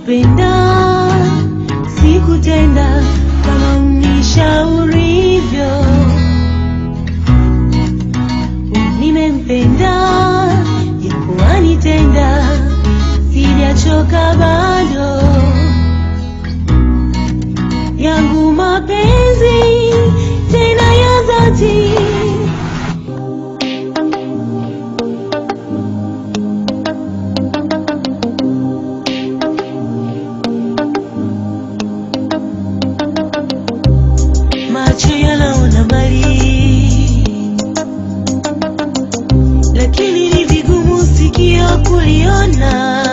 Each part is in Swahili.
Nilikupenda, sikutenda kama unishaurivyo. Nimempenda, japo anitenda, sijachoka bado. Yangu mapenzi tena ya dhati. Macho yanaona mbali, lakini ni vigumu sikio kuliona.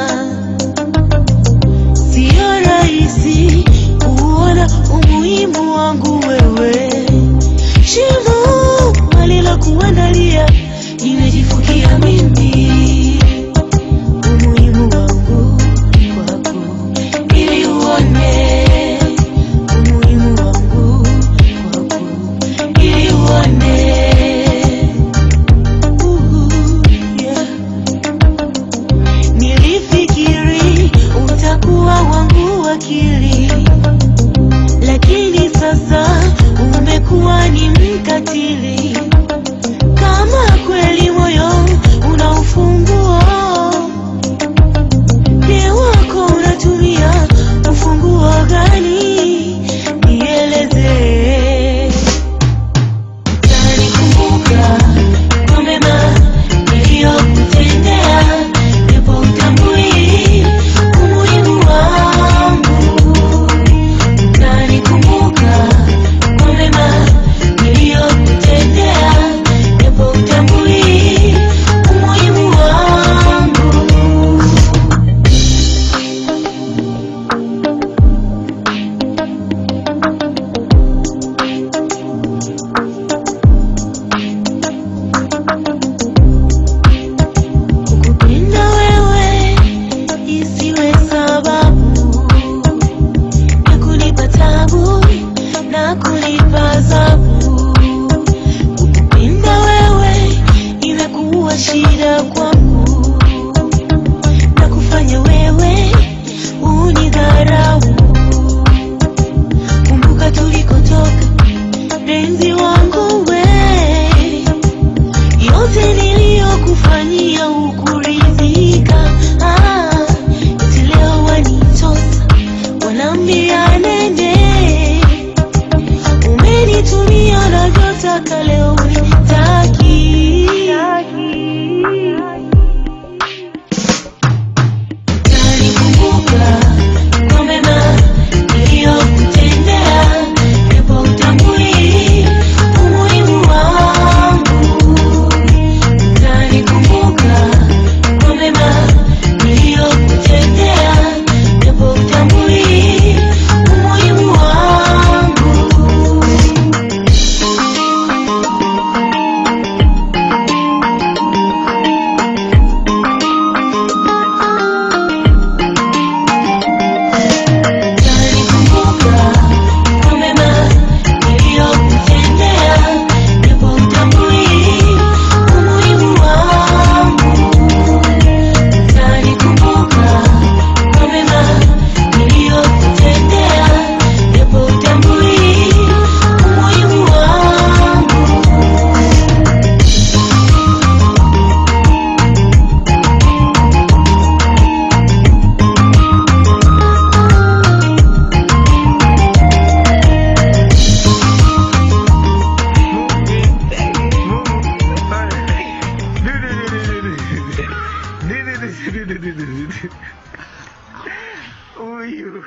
Sio rahisi kuona umuhimu wangu wewe. Shimo alilokuandalia nimejifukia mimi. Umuhimu wangu kwako ili uone. Nilifikiri utakuwa wangu wakili, lakini sasa umekuwa ni mkatili. Kama kweli moyo una ufunguo, je, wako unatumia ufunguo gani? Nieleze. Utanikumbuka kwa mema niliyokutendea, japo hutambui umuhimu wangu. Utanikumbuka kwa mema niliyokutendea, japo hutambui umuhimu wangu. Kukupenda wewe isiwe sababu ya kunipa tabu na kunipa adhabu. Kukupenda wewe imekuwa shida kwangu, na kufanya wewe unidharau. Kumbuka tulikotoka, penzi wangu we, yote niliyokufanyia hukuridhika. Eti leo wanitosa, wanaambia nende. Umenitumia navyotaka, leo unitaki. Utanikumbuka kwa mema niliyokutendea, japo hutambui umuhimu wangu. Utanikumbuka kwa mema niliyokutendea, japo hutambui umuhimu wangu. Utanikumbuka kwa mema niliyokutendea, japo hutambui umuhimu wangu. Utanikumbuka kwa mema niliyokutendea, japo hutambui umuhimu wangu. Oh, you.